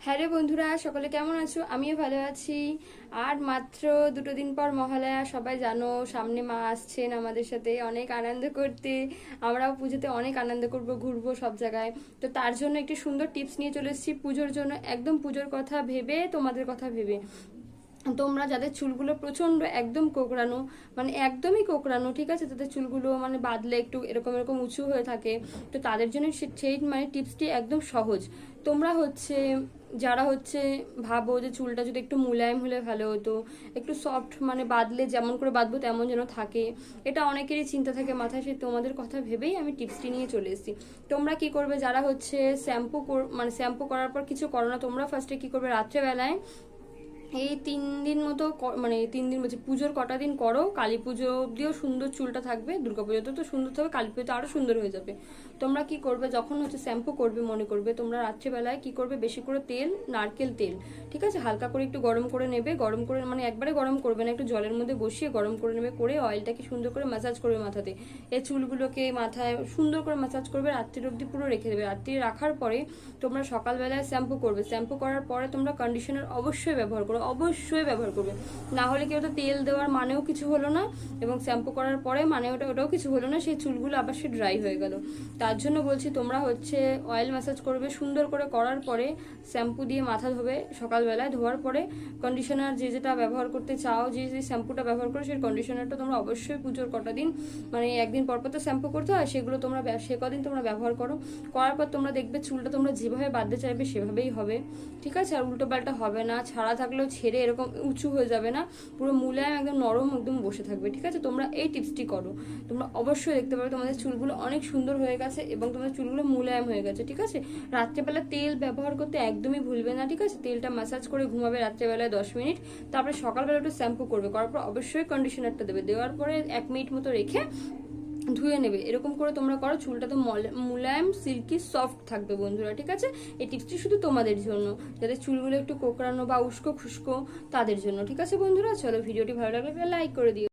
Hello বন্ধুরা, সকলে কেমন আছো? আমিও ভালো আছি। আর মাত্র 2 দিন পর মহালয়া, সবাই জানো সামনে মা আসছেন আমাদের সাথে অনেক আনন্দ করতে। আমরাও পুজোতে অনেক আনন্দ করব, ঘুরবো সব জায়গায়। তো তার জন্য একটি সুন্দর টিপস নিয়ে চলে এসেছি পুজোর জন্য, একদম পুজোর কথা ভেবে, তোমাদের কথা ভেবে। তোমরা যাদের চুলগুলো প্রচন্ড একদম কোকড়ানো, মানে একদমই কোকড়ানো, ঠিক আছে, তাদের চুলগুলো মানে বাঁধলে একটু এরকম এরকম উঁচু হয়ে থাকে, তো তাদের জন্য সেই মানে টিপসটি একদম সহজ। তোমরা হচ্ছে যারা হচ্ছে ভাবো যে চুলটা যদি একটু মোলায়েম হলে ভালো হতো, একটু সফট, মানে বাঁধলে যেমন করে বাঁধবো তেমন যেন থাকে, এটা অনেকেরই চিন্তা থাকে মাথায়, সেই তোমাদের কথা ভেবেই আমি টিপসটি নিয়ে চলে এসেছি। তোমরা কি করবে, যারা হচ্ছে মানে শ্যাম্পু করার পর কিছু করো না, তোমরা ফার্স্টে কি করবে, রাত্রেবেলায় এই 3 দিন মতো মানে 3 দিন বলছি, পুজোর কটা দিন করো, কালী পুজো অব্দিও সুন্দর চুলটা থাকবে, দুর্গা পুজোতে তো সুন্দর থাকবে, কালী পুজোতে আরো সুন্দর হয়ে যাবে। তোমরা কি করবে, যখন হচ্ছে শ্যাম্পু করবে, মনে করবে তোমরা রাত্রিবেলায় কি করবে, বেশি করে তেল, নারকেল তেল, ঠিক আছে, হালকা করে একটু গরম করে নেবে, গরম করে মানে একবারে গরম করবে না, একটু জলের মধ্যে বসিয়ে গরম করে নেবে, করে অয়েলটাকে সুন্দর করে ম্যাসাজ করবে মাথাতে। এই চুলগুলোকে মাথায় সুন্দর করে ম্যাসাজ করবে, রাত্রির অবধি পুরো রেখে দেবে। রাত্রি রাখার পরে তোমরা সকালবেলায় শ্যাম্পু করবে, শ্যাম্পু করার পরে তোমরা কন্ডিশনার অবশ্যই ব্যবহার করো, অবশ্যই ব্যবহার করবে। না হলে কি ওটা তেল দেওয়ার মানেও কিছু হলো না, এবং শ্যাম্পু করার পরে মানে ওটাও কিছু হলো না, সেই চুলগুলো আবার সে ড্রাই হয়ে গেল। তার জন্য বলছি তোমরা হচ্ছে অয়েল ম্যাসাজ করবে সুন্দর করে, করার পরে শ্যাম্পু দিয়ে মাথা ধোবে সকালবেলায়, ধোয়ার পরে কন্ডিশনার যে যেটা ব্যবহার করতে চাও, যে যে শ্যাম্পুটা ব্যবহার করো, সেই কন্ডিশনারটা তোমরা অবশ্যই পুজোর কটা দিন, মানে একদিন পর পর তো শ্যাম্পু করতে হয়, সেগুলো তোমরা সে কদিন তোমরা ব্যবহার করো। করার পর তোমরা দেখবে চুলটা তোমরা যেভাবে বাঁধতে চাইবে সেভাবেই হবে, ঠিক আছে, আর উল্টো পাল্টা হবে না, ছাড়া থাকলেও ছেড়ে এরকম উঁচু হয়ে যাবে না, পুরো মুলায়ম একদম নরম একদম বসে থাকবে, ঠিক আছে। তোমরা এই টিপসটি করো, তোমরা অবশ্যই দেখতে পাবে তোমাদের চুলগুলো অনেক সুন্দর হয়ে গেছে এবং তোমাদের চুলগুলো মুলায়ম হয়ে গেছে, ঠিক আছে। রাত্রেবেলা তেল ব্যবহার করতে একদমই ভুলবে না, ঠিক আছে, তেলটা ম্যাসাজ করে ঘুমাবে রাত্রেবেলায় 10 মিনিট, তারপরে সকালবেলা একটু শ্যাম্পু করবে, করার পর অবশ্যই কন্ডিশনারটা দেবে, দেওয়ার পরে 1 মিনিট মতো রেখে ধুয়ে নেবে। এরকম করে তোমরা করো, চুলটা তো মুলায়ম, সিল্কি, সফট থাকবে বন্ধুরা, ঠিক আছে। এই টিপসটি শুধু তোমাদের জন্য, যাদের চুলগুলো একটু কোকড়ানো বা উস্কো খুস্কো তাদের জন্য, ঠিক আছে বন্ধুরা। চলো, ভিডিওটি ভালো লাগলে লাইক করে দিও।